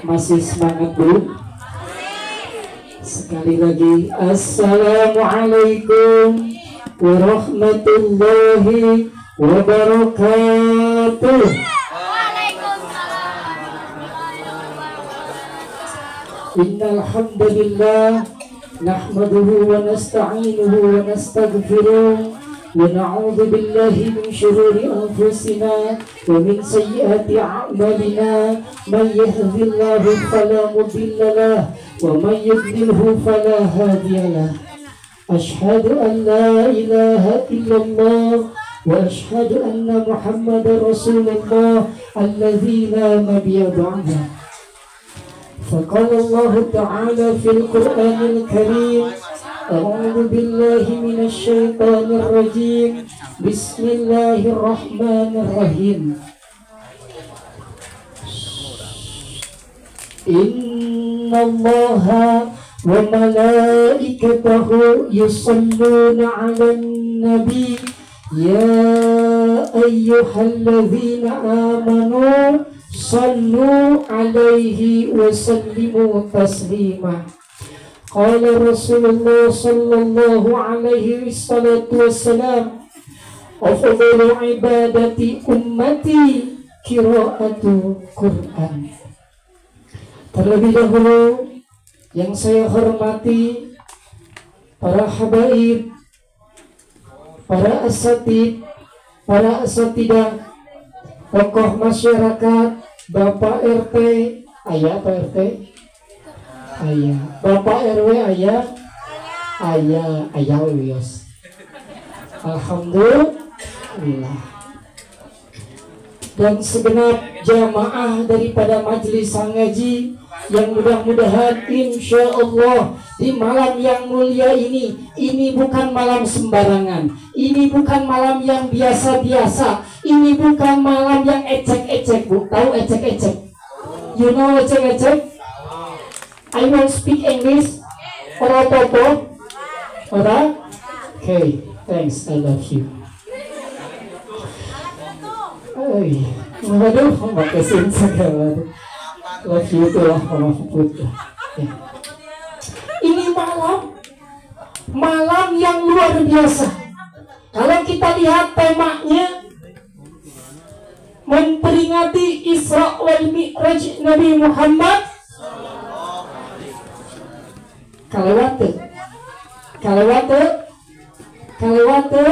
Masih semangat belum? Sekali lagi, Assalamualaikum warahmatullahi wabarakatuh. Innal hamdalillah nahmaduhu wa nasta'inuhu wa nastaghfiruh wa na'udzu billahi min shururi anfusina wa min sayyiati a'malina man yahdihillahu fala mudilla lahu wa man yudlilhu fala hadiya lahu. Ashhadu an la ilaha illallah wa ashhadu anna Muhammadar Rasulullah alladzi la nabiyya ba'dahu. فقال الله تعالى في القرآن الكريم أعوذ بالله من الشيطان الرجيم بسم الله الرحمن الرحيم إن الله وملائكته يصلون على النبي يا أيها الذين آمنوا صلوا عليه وسلموا تسليما. قال رسول الله صلى الله عليه وسلم أفضل عبادة أمتي قراءة Quran. Terlebih dahulu yang saya hormati para habaib, para asatid, para asatidah, tokoh masyarakat, Bapak RT, ayah Pak RT, ayah, Bapak RW, ayah Wios. Alhamdulillah. Dan segenap jamaah daripada majelis ngaji yang mudah-mudahan insya Allah di malam yang mulia ini bukan malam sembarangan, ini bukan malam yang biasa-biasa, ini bukan malam yang ecek-ecek. Bu, tahu ecek-ecek? You know ecek-ecek? I won't speak English. Ora apa-apa? Ora? Okay, thanks, I love you. Waduh, makasin segala. Love you tuh lah, Mama Puput. Ini malam yang luar biasa. Kalau kita lihat temanya memperingati Isra wal Mi'raj Nabi Muhammad. Kalawate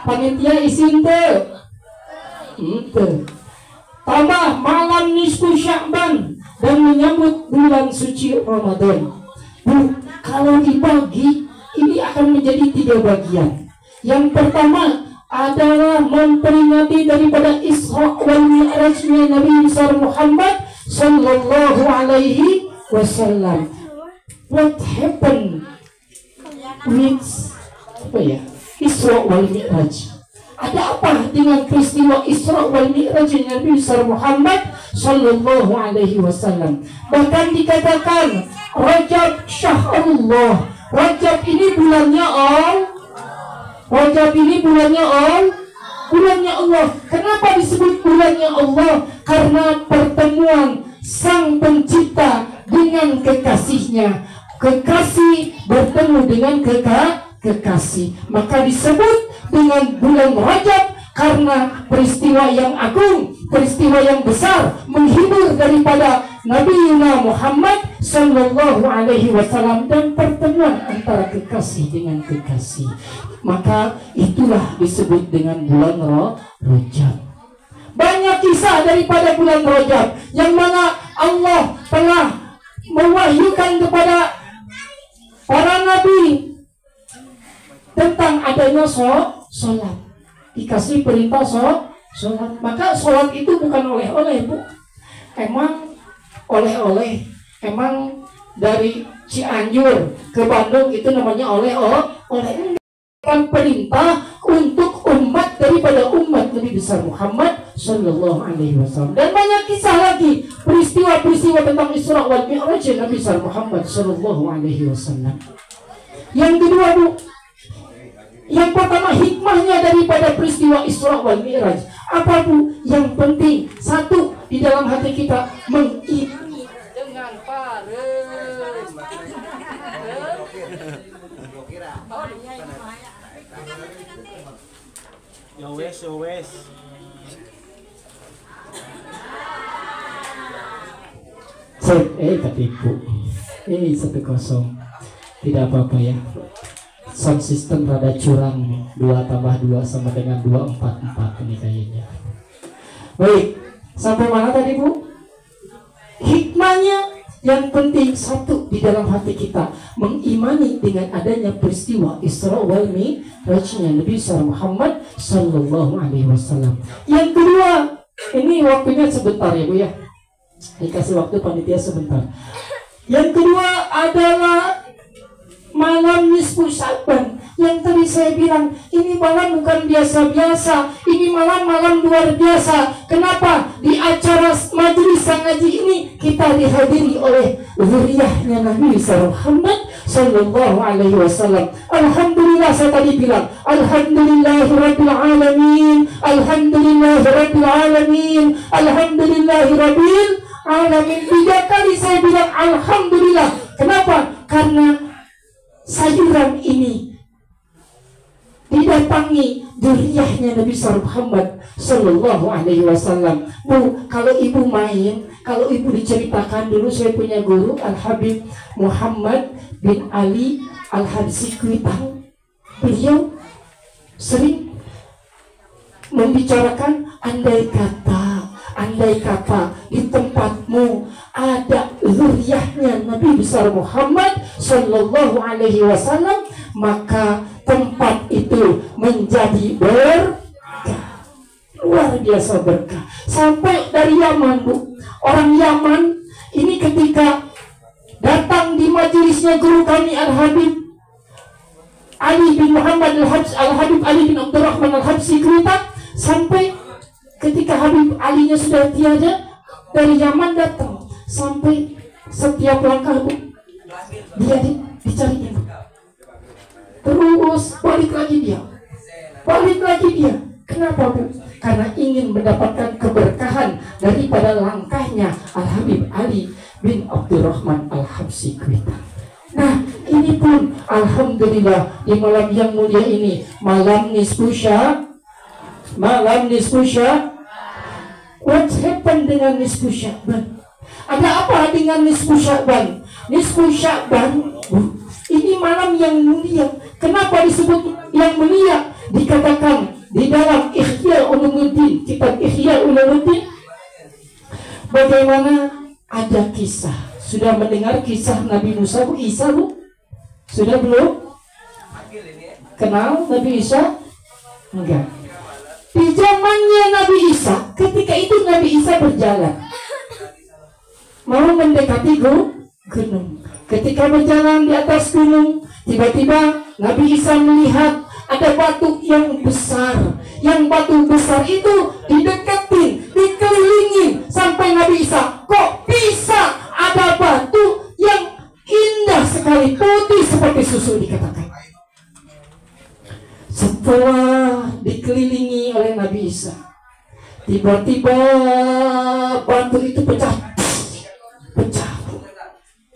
panitia isin teh. Tambah malam nisfu Sya'ban dan menyambut bulan suci Ramadan. Kalau dibagi ini akan menjadi 3 bagian. Yang pertama adalah memperingati daripada Isra wal Mi'rajnya Nabi besar Muhammad sallallahu alaihi wasallam. What happened with Isra wal Mi'raj? Ada apa dengan peristiwa Isra wal Mi'raj Nabi besar Muhammad sallallahu alaihi wasallam? Bahkan dikatakan Rajab Syahrullah. Rajab ini bulannya Allah. Kenapa disebut bulannya Allah? Karena pertemuan sang pencipta dengan kekasihnya. Kekasih bertemu dengan kekasih. Maka disebut dengan bulan Rajab karena peristiwa yang agung, peristiwa yang besar, menghibur daripada Nabi Muhammad sallallahu alaihi wasallam dan pertemuan antara kekasih dengan kekasih. Maka itulah disebut dengan bulan Rajab. Banyak kisah daripada bulan Rajab yang mana Allah telah mewahyukan kepada para nabi tentang adanya sholat. Dikasih perintah sholat. Maka sholat itu bukan oleh-oleh, Bu. Emang oleh-oleh. Emang dari Cianjur ke Bandung itu namanya oleh-oleh. Kan perintah untuk umat daripada umat Nabi besar Muhammad sallallahu alaihi wasallam. Dan banyak kisah lagi peristiwa-peristiwa tentang Isra wal Mi'raj Nabi besar Muhammad sallallahu alaihi wasallam. Yang kedua, Bu, yang pertama hikmahnya daripada peristiwa Isra wal Mi'raj. Apa, Bu? Yang penting satu di dalam hati kita Ya wes. Ketipu. 1-0. Tidak apa-apa ya. Sound system rada curang. 2+2 sama dengan 2-4 ini kayaknya. Baik, sampai mana tadi Bu? Hikmahnya yang penting satu di dalam hati kita mengimani dengan adanya peristiwa Isra wal Mi'rajnya Nabi Muhammad Sallallahu Alaihi Wasallam. Yang kedua, ini waktunya sebentar ya Bu ya. Dikasih waktu panitia sebentar. Yang kedua adalah malam nisfu Sya'ban. Yang tadi saya bilang, ini malam bukan biasa-biasa, ini malam luar biasa. Kenapa? Di acara majelis ngaji ini kita dihadiri oleh zuriyahnya Nabi Muhammad Sallallahu Alaihi Wasallam. Alhamdulillah, saya tadi bilang, Alhamdulillahirabbil alamin, Alhamdulillahirabbil alamin, Alhamdulillahirabbil alamin. 3 kali saya bilang Alhamdulillah. Kenapa? Karena sayuran ini didatangi zuriyahnya Nabi Muhammad Sallallahu Alaihi Wasallam. Bu, kalau ibu main, kalau ibu diceritakan dulu, saya punya guru Al-Habib Muhammad bin Ali Al-Habsi Kuitang. Beliau sering membicarakan andai kata di tempatmu ada zuriyahnya Nabi besar Muhammad Sallallahu Alaihi Wasallam, maka tempat itu menjadi berkah, luar biasa berkah. Sampai dari Yaman Bu, orang Yaman ini ketika datang di majelisnya guru kami Al-Habib Ali bin Muhammad Al-Habib Ali bin Abdurrahman Al-Habsi Kuitang, sampai ketika Habib Alinya sudah tiada, dari Yaman datang, sampai setiap langkah Bu dia dicariin, terus balik lagi dia. Kenapa Bu? Karena ingin mendapatkan keberkahan daripada langkahnya Al-Habib Ali bin Abdurrahman Al-Habsi Kuitang. Nah, ini pun alhamdulillah di malam yang mulia ini, malam nisfu Sya'ban. What happened dengan nisfu Sya'ban? Ada apa dengan nisfu Sya'ban? Nisfu Sya'ban ini malam yang mulia. Kenapa disebut yang mulia? Dikatakan di dalam Ihya Ulumuddin, kitab Ihya Ulumuddin, bagaimana ada kisah. Sudah mendengar kisah Nabi Musa Bu? Isa Bu? Sudah belum? Kenal Nabi Isa? Enggak. Di zamannya Nabi Isa, ketika itu Nabi Isa berjalan, mau mendekati gunung. Ketika berjalan di atas gunung, tiba-tiba Nabi Isa melihat ada batu yang besar. Yang batu besar itu dideketin, dikelilingin, sampai Nabi Isa, kok bisa ada batu yang indah sekali, putih seperti susu, dikatakan. Setelah dikelilingi oleh Nabi Isa, tiba-tiba batu itu pecah.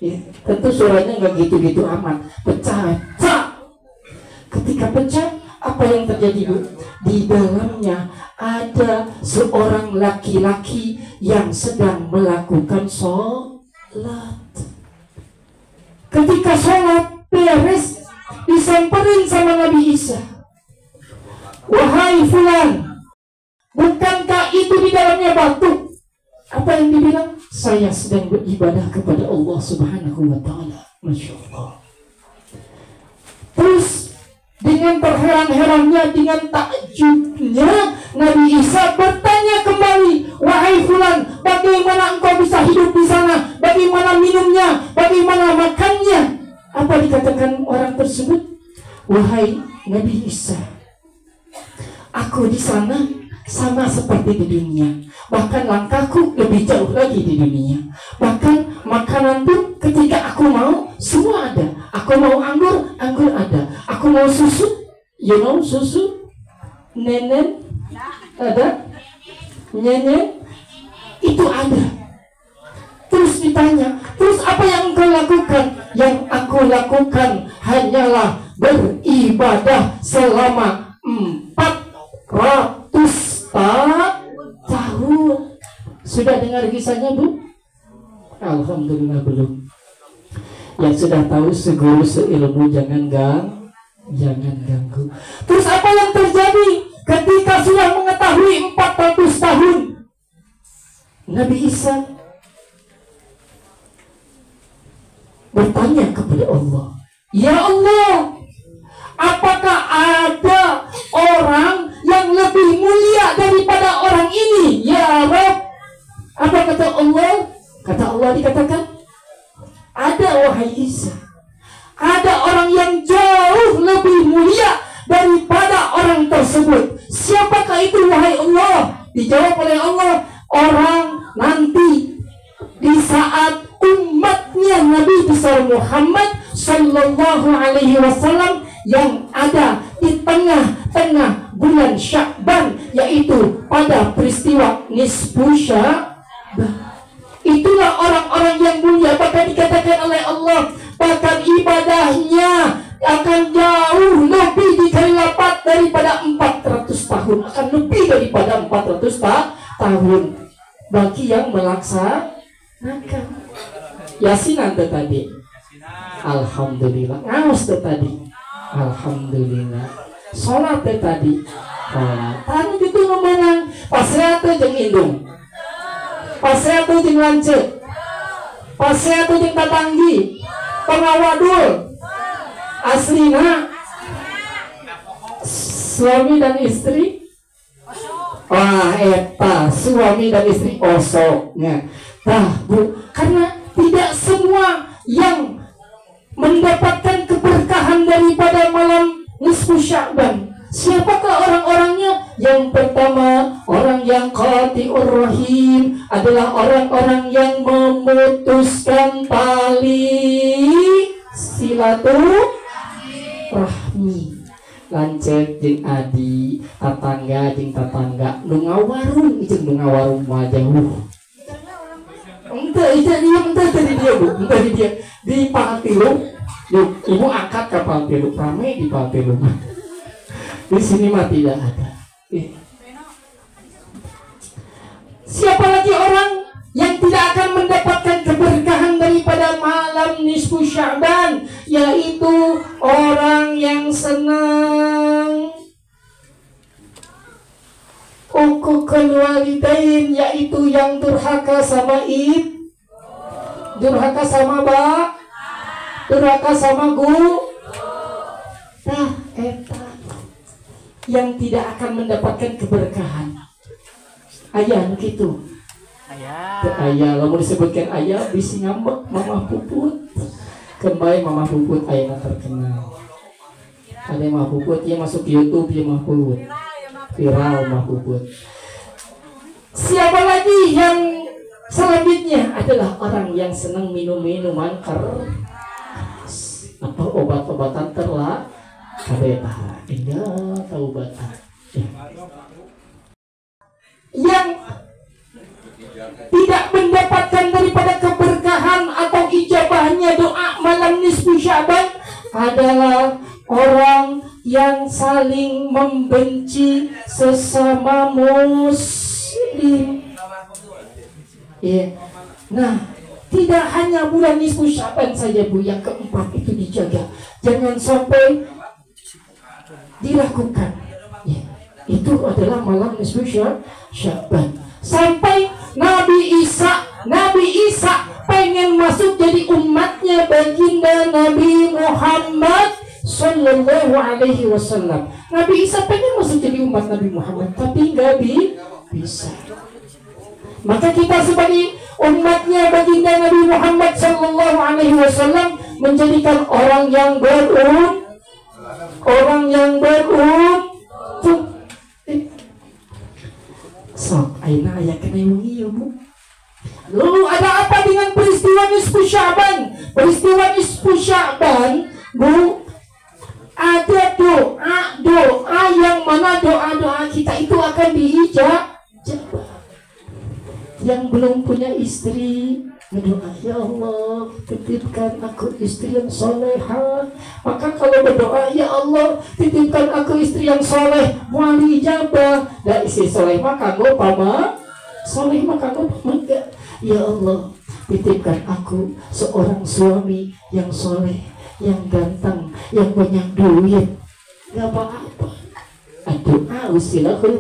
Ya, tentu suaranya nggak gitu-gitu amat, pecah. Ketika pecah, apa yang terjadi Bu? Di dalamnya ada seorang laki-laki yang sedang melakukan sholat. Ketika sholat beres, disamperin sama Nabi Isa. Wahai fulan, bukankah itu di dalamnya batu? Apa yang dibilang? Saya sedang beribadah kepada Allah Subhanahu wa Ta'ala. Masya Allah. Terus dengan terheran-herannya, dengan takjubnya, Nabi Isa bertanya kembali, wahai fulan, bagaimana engkau bisa hidup di sana? Bagaimana minumnya? Bagaimana makannya? Apa dikatakan orang tersebut? Wahai Nabi Isa, aku di sana sama seperti di dunia. Bahkan langkahku lebih jauh lagi di dunia. Bahkan makanan pun ketika aku mau, semua ada. Aku mau anggur, anggur ada. Aku mau susu, susu, nenen, ada, nyenyen, itu ada. Terus ditanya, terus apa yang engkau lakukan? Yang aku lakukan hanyalah beribadah selama 400 tahun. Sudah dengar kisahnya, Bu? Alhamdulillah belum. Yang sudah tahu seguru seilmu jangan ganggu. Terus apa yang terjadi ketika sudah mengetahui 400 tahun? Nabi Isa bertanya kepada Allah, "Ya Allah, apakah ada orang yang lebih mulia daripada orang ini, ya Rabb?" Apa kata Allah? Kata Allah dikatakan, ada wahai Isa, ada orang yang jauh lebih mulia daripada orang tersebut. Siapakah itu wahai Allah? Dijawab oleh Allah, orang nanti di saat umatnya Nabi besar Muhammad Sallallahu Alaihi Wasallam yang ada di tengah-tengah bulan Sya'ban, yaitu pada peristiwa nisfu Sya'ban. Itulah orang-orang yang mulia. Bahkan dikatakan oleh Allah, bahkan ibadahnya akan jauh lebih dikali lipat daripada 400 tahun. Akan lebih daripada 400 tahun bagi yang melaksanakan. Yasinan tadi. Alhamdulillah. Ngaus tadi. Alhamdulillah. Sholat tadi. Tanu itu memenang. Pasrah jeung indung. Pasrah jeung lancet. Pasrah jeung tatanggi. Pengawadul. Aslina suami dan istri. Wah, eta suami dan istri osoknya. Bu, karena tidak semua yang mendapatkan keberkahan daripada malam nisfu Sya'ban. Siapakah orang-orangnya? Yang pertama, orang yang qati'ur rahim adalah orang-orang yang memutuskan tali silaturahmi. Lancet jeung adi, tatangga jeung tatangga, nu ngawarung jeung nu ngawarung mah jauh. Ente tadi dia, Bu. Ente di dia di Paltilu. Ibu angkat ke Paltilu, ramai di Paltilu. Di sini mah tidak ada. Siapa lagi orang yang tidak akan mendapatkan keberkahan daripada malam nisfu Sya'ban? Yaitu orang yang senang uququl walidain, yaitu yang durhaka sama durhaka sama durhaka sama guru. Nah, eta yang tidak akan mendapatkan keberkahan. Ayah gitu. Ayah, lalu disebutkan ayah bisi ngambek Mama Puput. Kembali Mama Puput ayah terkenal. Ada Mama Puput, dia masuk YouTube, dia Mama Puput. Viral Mama Puput. Siapa lagi yang selanjutnya? Adalah orang yang senang minum minuman keras atau obat-obatan enggak tahu obat-obatan. Yang tidak mendapatkan daripada keberkahan atau ijabahnya doa malam nisfu Sya'ban adalah orang yang saling membenci sesama muslim. Nah, tidak hanya bulan nisfu Sya'ban saja, Bu, yang keempat itu dijaga. Jangan sampai dilakukan. Itu adalah malam nisfu Sya'ban. Sampai Nabi Isa pengen masuk jadi umatnya baginda Nabi Muhammad Sallallahu Alaihi Wasallam. Nabi Isa pengen masuk jadi umat Nabi Muhammad, tapi nggak bisa. Maka kita sebagai umatnya baginda Nabi Muhammad Sallallahu Alaihi Wasallam menjadikan orang yang beruntung. Sok, aina ayah kena wengi ya, Bu. Lalu ada apa dengan peristiwa nisfu Sya'ban? Peristiwa nisfu Sya'ban, Bu, ada doa yang mana doa kita itu akan diijabah. Yang belum punya istri, berdoa, ya Allah titipkan aku istri yang soleha. Maka kalau berdoa, ya Allah titipkan aku istri yang soleh, wali jabah. Dan istri soleh maka gue pama soleh maka gue pama. Ya Allah titipkan aku seorang suami yang soleh, yang ganteng, yang banyak duit. Gak apa-apa. Doa usilahul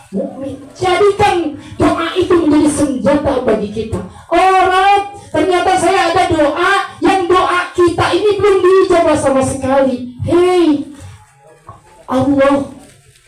mu'min. Jadikan doa itu menjadi senjata bagi kita. Orang ternyata saya ada doa yang doa kita ini belum diijabah sama sekali. Hei, Allah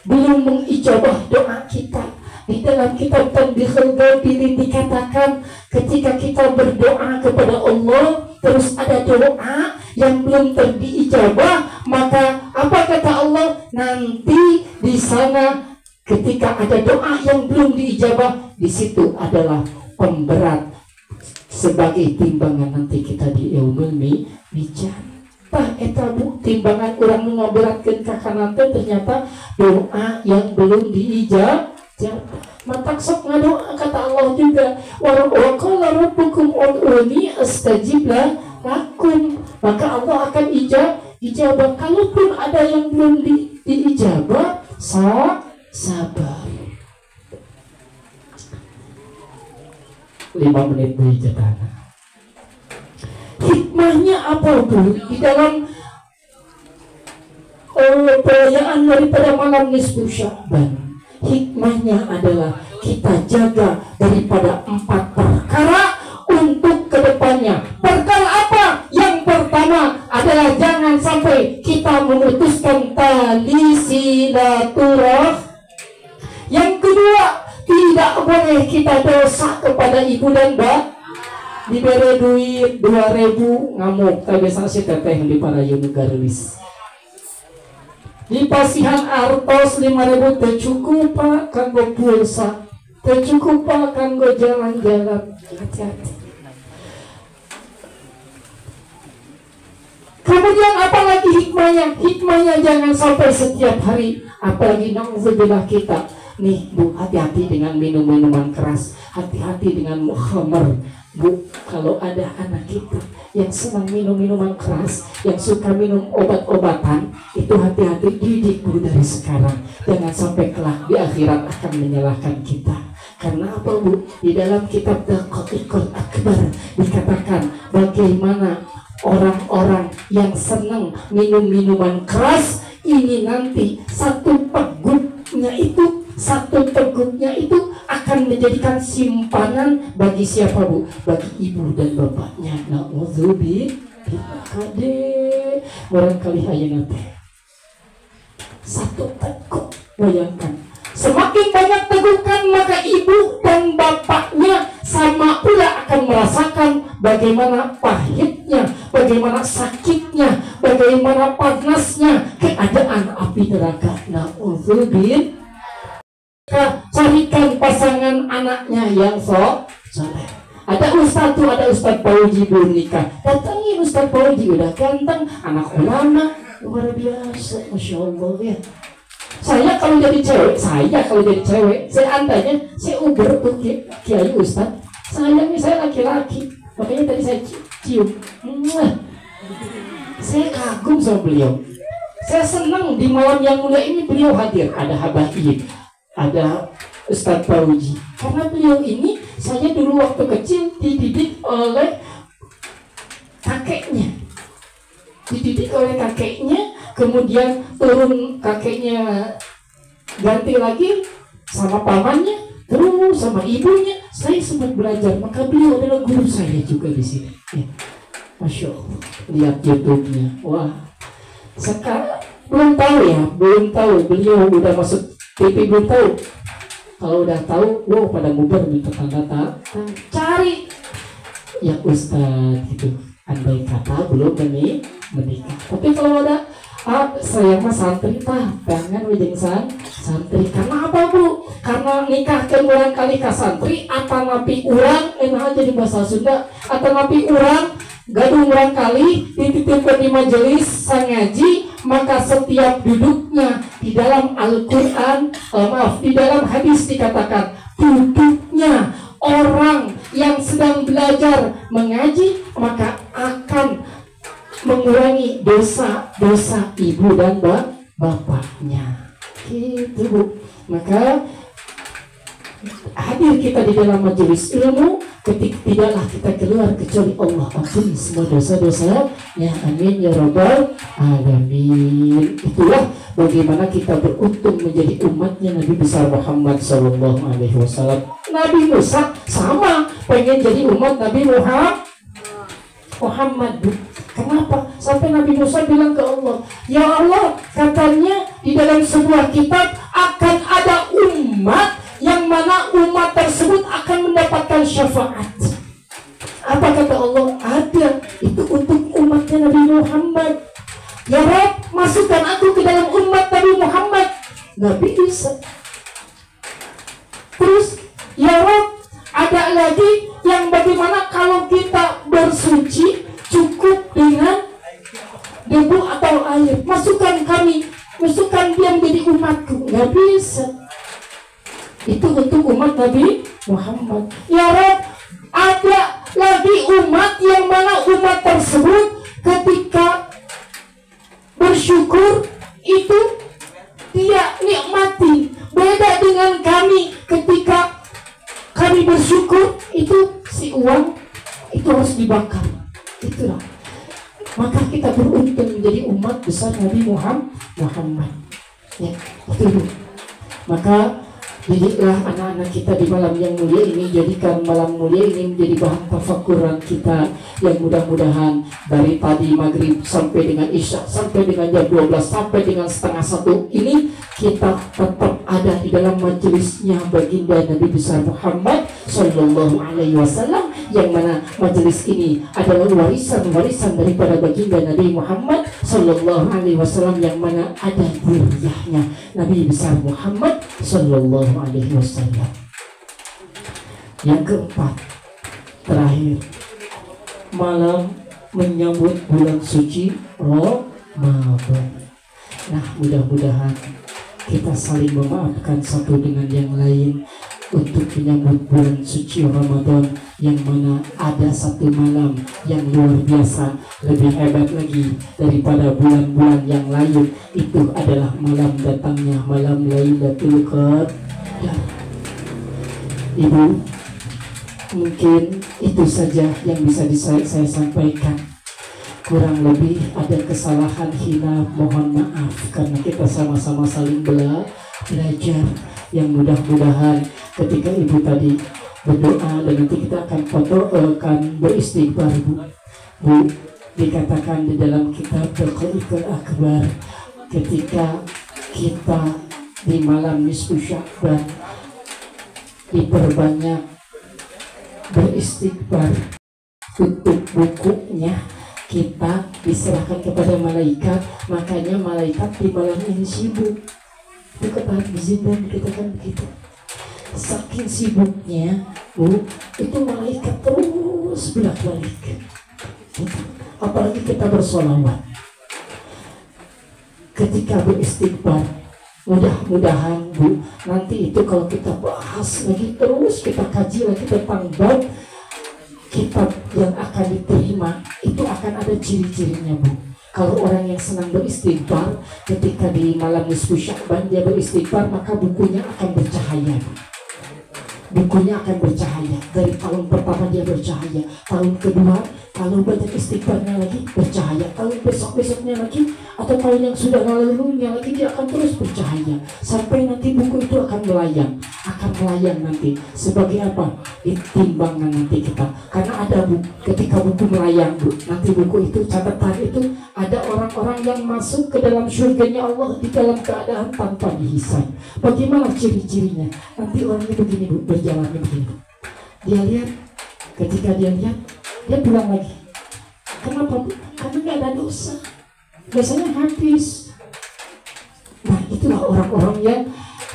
belum mengijabah doa kita. Di dalam kitab Tanbihul Ghafirin dikatakan ketika kita berdoa kepada Allah terus ada doa yang belum diijabah, maka apa kata Allah? Nanti di sana ketika ada doa yang belum diijabah, di situ adalah pemberat sebagai timbangan nanti kita di yaumul mizan. Tah eta bu timbangan orang ngaberatkeun ka kana ternyata doa yang belum diijabah. Matak sok ngadoa kata Allah juga, wa qala rabbukum ud'uni astajib lakum. Maka Allah akan ijabah. Kalaupun ada yang belum diijabah, sabar. 5 menit dari jatana. Hikmahnya apa bu? Di dalam perayaan daripada malam nisfu Sya'ban, hikmahnya adalah kita jaga daripada 4 perkara untuk kedepannya. Perkara apa? Yang pertama adalah jangan sampai kita memutuskan tali silaturahmi. Yang kedua, tidak boleh kita dosa kepada ibu dan bapak. Diberi duit 2.000 ngamuk, tapi biasa si teteh di Parayun Garlis. Di pasihan artos 5.000 tercukup pak kanggo pulsa, tercukup pak kanggo jalan-jalan. Hati-hati. Kemudian apalagi hikmahnya? Hikmahnya jangan sampai setiap hari, apalagi na'udzubillah kita nih bu, hati-hati dengan minum-minuman keras, hati-hati dengan khamar. Bu, kalau ada anak kita yang senang minum minuman keras, yang suka minum obat-obatan, itu hati-hati, didik bu dari sekarang. Jangan sampai kelak di akhirat akan menyalahkan kita. Karena apa bu? Di dalam kitab Daqaiqul Akbar dikatakan bagaimana orang-orang yang senang minum minuman keras ini nanti satu teguknya itu akan menjadikan simpanan bagi siapa bu? Bagi ibu dan bapaknya. Na'udzubillah. Kade barangkali ayeuna teh satu teguk. Bayangkan semakin banyak tegukan maka ibu dan bapaknya sama pula akan merasakan bagaimana pahitnya, bagaimana sakitnya, bagaimana panasnya keadaan api neraka. Na'udzubillah. Carikan pasangan anaknya yang soleh. Ada Ustadz Pauji belum nikah, datangin Ustadz Pauji udah ganteng, anak ulama luar biasa, masya Allah ya. Saya kalau jadi cewek, seandainya saya uber tuh kiai Ustadz, saya laki-laki, makanya tadi saya cium. Saya kagum sama beliau. Saya senang di malam yang mulia ini beliau hadir. Ada Habaib, ada Ustadz Pauji. Karena beliau ini saya dulu waktu kecil dididik oleh kakeknya. Kemudian turun kakeknya, ganti lagi sama pamannya, terus sama ibunya. Saya sempat belajar, maka beliau adalah guru saya juga di sini. Ya. Masya Allah, lihat YouTube-nya. Wah, sekarang belum tahu beliau udah masuk TV, belum tahu. Kalau udah tahu, pada ngubar minta tanda cari ya Ustadz gitu. Andai kata belum menikah. Tapi kalau ada saya mah santri jangan wejeng santri. Karena apa bu? Karena nikah kan orang kali ka santri atau napi urang enak aja di bahasa Sunda, atau napi urang gaduh orang kali dititipkan di majelis sang ngaji, maka setiap duduknya di dalam Al-Quran, di dalam hadis dikatakan duduknya orang yang sedang belajar mengaji, maka akan mengurangi dosa-dosa ibu dan bapaknya. Gitu Bu. Maka hadir kita di dalam majelis ilmu, tidaklah kita keluar kecuali Allah ampuni semua dosa-dosa ya, amin ya rabbal alamin. Itulah bagaimana kita beruntung menjadi umatnya Nabi besar Muhammad sallallahu alaihi wasallam. Nabi Musa sama pengen jadi umat Nabi Muhammad. Kenapa? Sampai Nabi Musa bilang ke Allah, ya Allah, katanya di dalam sebuah kitab akan ada umat yang mana umat tersebut akan mendapatkan syafaat. Apa kata Allah? Ada. Itu untuk umatnya Nabi Muhammad. Ya Rabb, masukkan aku ke dalam umat Nabi Muhammad. Gak bisa. Terus, ya Rabb, ada lagi yang bagaimana kalau kita bersuci cukup dengan debu atau air. Masukkan dia menjadi umatku. Gak bisa. Itu untuk umat Nabi Muhammad. Ya Rabb, ada lagi umat yang mana umat tersebut ketika bersyukur itu dia nikmati. Beda dengan kami, ketika kami bersyukur itu si uang itu harus dibakar. Itulah. Maka kita beruntung menjadi umat besar Nabi Muhammad. Ya, itu. Maka didiklah anak-anak kita di malam yang mulia ini, jadikan malam mulia ini menjadi bahan tafakuran kita, yang mudah-mudahan dari tadi maghrib sampai dengan isya, sampai dengan jam 12, sampai dengan setengah 1 ini kita tetap ada di dalam majelisnya baginda Nabi besar Muhammad sallallahu alaihi wasallam, yang mana majelis ini adalah warisan daripada baginda Nabi Muhammad sallallahu alaihi wasallam, yang mana ada zuriyahnya Nabi besar Muhammad sallallahu alaihi wasallam. Yang keempat, terakhir, malam menyambut bulan suci Ramadan. Nah, mudah-mudahan kita saling memaafkan satu dengan yang lain untuk menyambut bulan suci Ramadan, yang mana ada satu malam yang luar biasa, lebih hebat lagi daripada bulan-bulan yang lain. Itu adalah malam datangnya malam Lailatul Qadar. Ibu, mungkin itu saja yang bisa saya sampaikan. Kurang lebih ada kesalahan hina, mohon maaf, karena kita sama-sama saling belajar. Yang mudah-mudahan ketika ibu tadi berdoa, dan nanti kita akan beristighfar Bu, dikatakan di dalam kitab Al-Qalikul Akbar, ketika kita di malam nisfu Sya'ban diperbanyak beristighfar, tutup bukunya kita diserahkan kepada malaikat. Makanya malaikat di malam ini sibuk. Itu kata Zindan kita kan begitu. Saking sibuknya Bu, itu malaikat terus bolak-balik. Apalagi kita bersolawat, ketika beristighfar, mudah-mudahan Bu, nanti itu kalau kita bahas lagi terus, kita kaji lagi tentang bab kitab yang akan diterima, itu akan ada ciri-cirinya Bu. Kalau orang yang senang beristighfar, ketika di malam nisfu Sya'ban dia beristighfar, maka bukunya akan bercahaya. Bukunya akan bercahaya. Dari tahun pertama dia bercahaya, tahun kedua kalau banyak istighfarnya lagi bercahaya, tahun besok-besoknya lagi, atau tahun yang sudah lalunya lagi, dia akan terus bercahaya sampai nanti buku itu akan melayang nanti. Sebagai apa? Timbangan nanti kita. Karena ada Bu, ketika buku melayang Bu, nanti buku itu, catatan itu, ada orang-orang yang masuk ke dalam surganya Allah di dalam keadaan tanpa dihisab. Bagaimana ciri-cirinya? Nanti orangnya begini Bu, berjalannya begini Bu. Dia lihat, ketika dia lihat, dia pulang lagi. Kenapa Bu? Karena nggak ada dosa. Biasanya habis. Nah, itulah orang-orang yang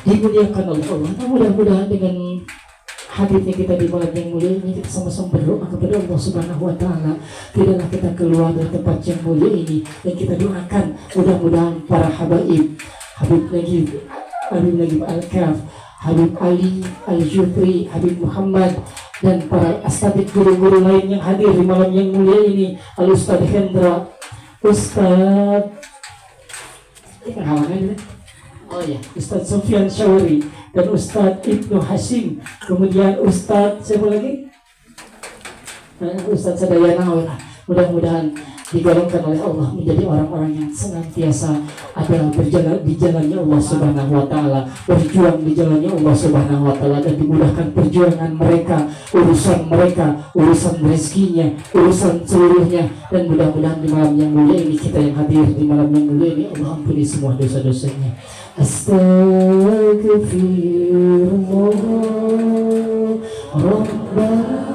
dimuliakan oleh Allah. Nah, mudah-mudahan dengan hadirnya kita di malam yang mulia ini, kita sama-sama berdoa kepada Allah Subhanahu wa Ta'ala. Tidaklah kita keluar dari tempat yang mulia ini, dan kita doakan mudah-mudahan para Habib Nagib Al-Kaf, Habib Ali Al-Jufri, Habib Muhammad dan para asatidz guru-guru lain yang hadir di malam yang mulia ini. Al-Ustadz Hendra, Ustadz Ustadz Sofyan Syawari, dan Ustadz Ibnu Hashim, kemudian Ustadz siapa lagi? Ustadz Sadayana. Mudah-mudahan digolongkan oleh Allah menjadi orang-orang yang senantiasa ada berjalan di jalannya Allah Subhanahu wa taala, berjuang di jalannya Allah Subhanahu wa taala, dan dimudahkan perjuangan mereka, urusan rezekinya, urusan seluruhnya. Dan mudah-mudahan di malam yang mulia ini, kita yang hadir di malam yang mulia ini, Allah ampuni semua dosa-dosanya. Astaghfirullah Rabbana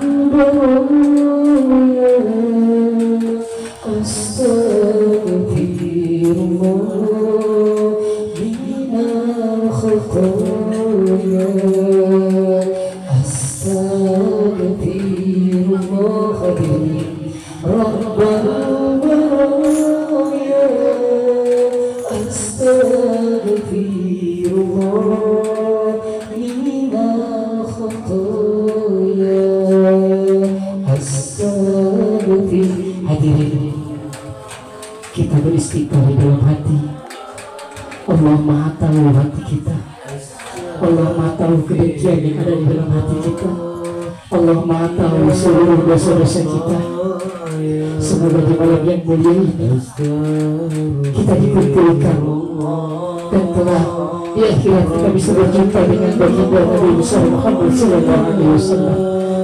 Astaghfirullah minal khataaya Astaghfirullah Rabbana Astaghfirullah minal khataaya Astaghfirullah. Hadirin, kita beristighfar di dalam hati. Allah Maha tahu hati kita. Allah Maha tahu kebencian yang ada di dalam hati kita. Allah Maha tahu seluruh dosa-dosa kita. Semoga di malam yang mulia ini kita dikumpulkan dan telah di akhirat kita bisa berjumpa dengan baginda Nabi Muhammad SAW,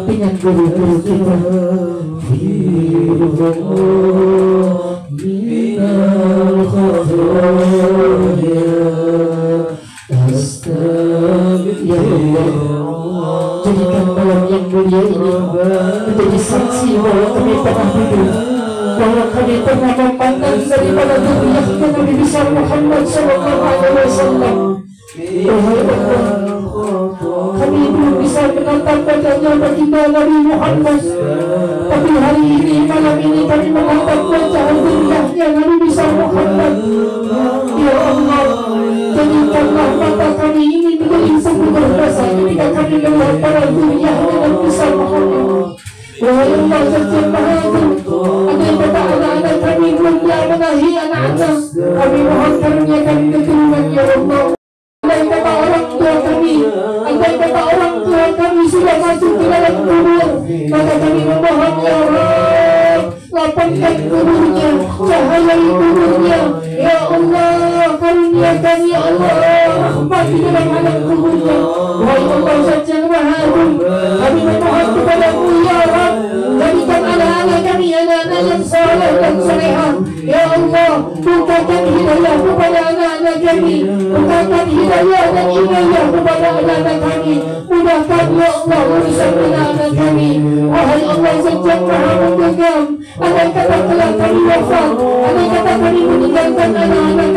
dengan guru-guru kita. Minal khataaya Astaghfirullah. Jadikan malam yang mulia ini menjadi saksi bahwa kami pernah hidup, bahwa kami pernah memandang daripada zuriatnya Nabi besar Muhammad SAW. Wahai Allah, kami belum bisa menatap wajahnya baginda Nabi Muhammad, tapi hari ini, malam ini kami menatap wajah zuriatnya Nabi besar Muhammad. Ya Allah, jadikanlah mata kami ini menjadi sungguh berdosa ketika kami melihat para zuriatnya Nabi besar Muhammad. Wahai Allah, setiap bahagia andai kata anak-anak kami belum menahi anak-anak, kami mohon karuniakan keturunan ya Allah. Andai kata orang tua kami sudah masuk ke dalam kubur, maka kami memohon ya Allah, lapangkan kuburnya, cahayai kuburnya ya Allah, karuniakan ya Allah rahmat di dalam alam kuburnya. Wahai Allah Zat yang Maha Agung, kami memohon kepadamu ya Rabb, jadikan anak-anak kami anak-anak yang saleh dan salehah ya Allah. Bukakan hidayah kepada anak-anak kami, bukakan hidayah dan inayah kepada anak-anak kami, mudahkan ya Allah urusan anak-anak kami. Wahai Allah Zat yang Maha Menggenggam, andai kata telah kami wafat, andai kata kami meninggalkan anak-anak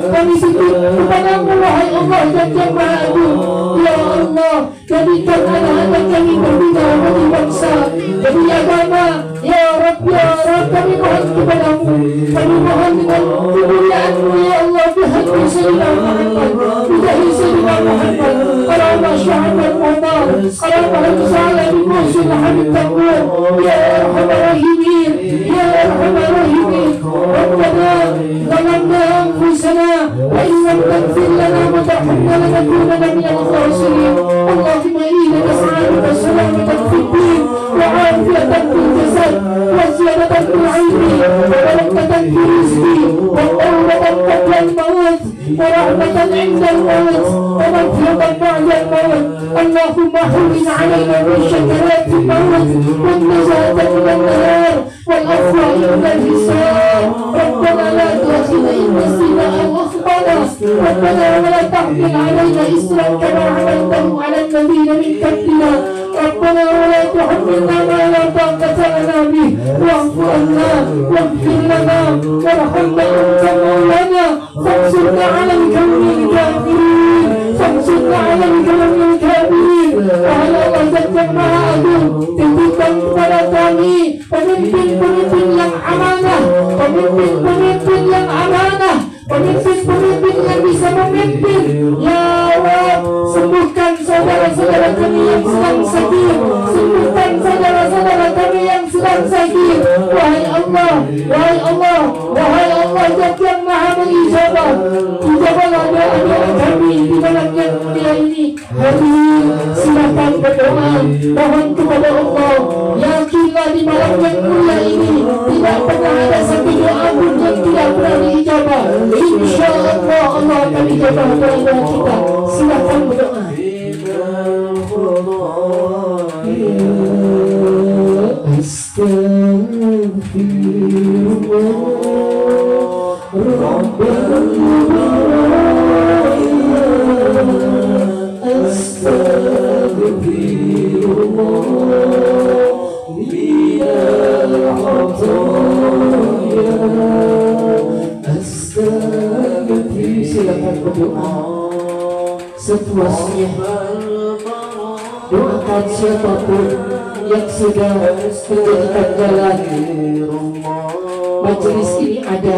kami sujud kepadamu wahai Allah Zat yang Maha Agung. Ya Allah, jadikan anak-anak kami berbina bagi bangsa, bagi agama ya Rabb, ya Rabb, kami mohon kepadamu, kami mohon dengan kemuliaan-Mu ya Allah, bihaqi Sayyidina Muhammad, bijahi Sayyidina Muhammad, Allahumma syahadar muhtar, Allahumma salam bimusin hamid takbir ya Arhamar Rahimin, ya Arhamar Rahimin. Rabbana zalamna anfusana wa in lam taghfir lana wa tarhamna lanakunanna minal khasirin. Allahumma inna nas'aluka salamatan fid din wa 'afiyatan fil jasad wa ziyadatan fil 'ilmi wa barakatan fil rizqi wa tawbatan qabla al-maut wa rahmatan 'inda al-maut wa maghfiratan ba'da al-maut. Allahumma hawwin 'alaina min shakarat al-maut wan najata min an-nar wal afwa min al-hisab. Rabbana la tu'akhidhna in nasina aw akhtana, Rabbana wa la tahmil 'alaina isran kama 'amaltahu 'ala الذين من قبلنا. ربنا ولا تحملنا ما لا طاقة لنا به واعف عنا واغفر لنا وارحمنا أنت مولانا فانصرنا على القوم الكافرين، فانصرنا على القوم الكافرين. وعلى Allah yang Maha Agung, titipkan kepada kami pemimpin-pemimpin yang amanah, pemimpin-pemimpin yang amanah, pemimpin-pemimpin yang bisa memimpin ya Allah. Sembuhkan saudara-saudara kami yang sedang sakit, sembuhkan Sakir. Wahai Allah, wahai Allah, wahai Allah yang maha mengijabah, ijabahlah doa-doa kami di malam yang mulia ini. Hari ini silakan berdoa, mohon kepada Allah. Yakinlah di malam yang mulia ini tidak pernah ada satu doa pun yang tidak pernah diijabah. Insya Allah Allah akan ijabah doa-doa kita. Silakan berdoa. Silakan berdoa sepuasnya. Doakan siapapun yang sudah menjadikan jalan majelis ini ada.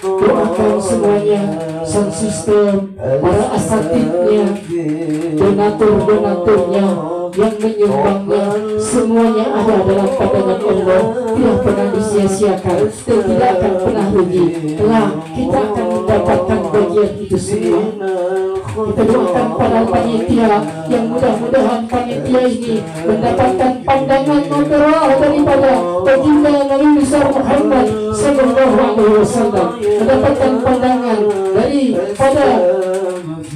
Doakan semuanya, sound system, para asatidnya, donatur-donaturnya yang menyumbangnya, semuanya ada dalam pandangan Allah, tidak pernah disia-siakan dan tidak akan pernah rugi. Kelak kita akan mendapatkan bagian itu semua. Kita doakan para panitia yang mudah-mudahan panitia ini mendapatkan pandangan notorah daripada baginda Nabi besar Muhammad sallallahu alaihi wasallam, mendapatkan pandangan daripada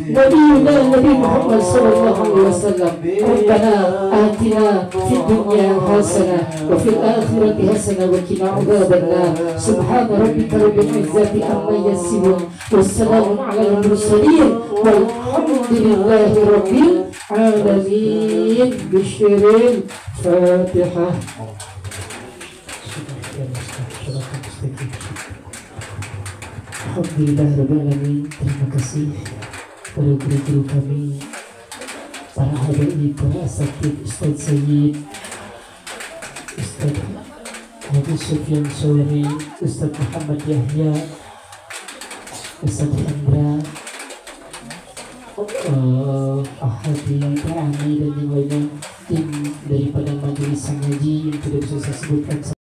Nabi Muhammad sallallahu alaihi wasallam. Rabbana atina fid dunya hasanah wa fil akhirati hasanah wa qina adzabannar. Subhana rabbika rabbil izzati amma yasifun wassalamun alal mursalin walhamdulillahi rabbil alamin. Bismillahil Fatihah. Alhamdulillah rabbil alamin. Terima kasih pada guru-guru kami, para habaib, para asatid, Ustaz Sayyid, Ustaz Haji Sufyan Sawari, Ustaz Muhammad Yahya, Ustaz Hendra, Ahadi, Pak Ami dan yang lainnya, tim daripada majelis sang haji yang tidak bisa saya sebutkan.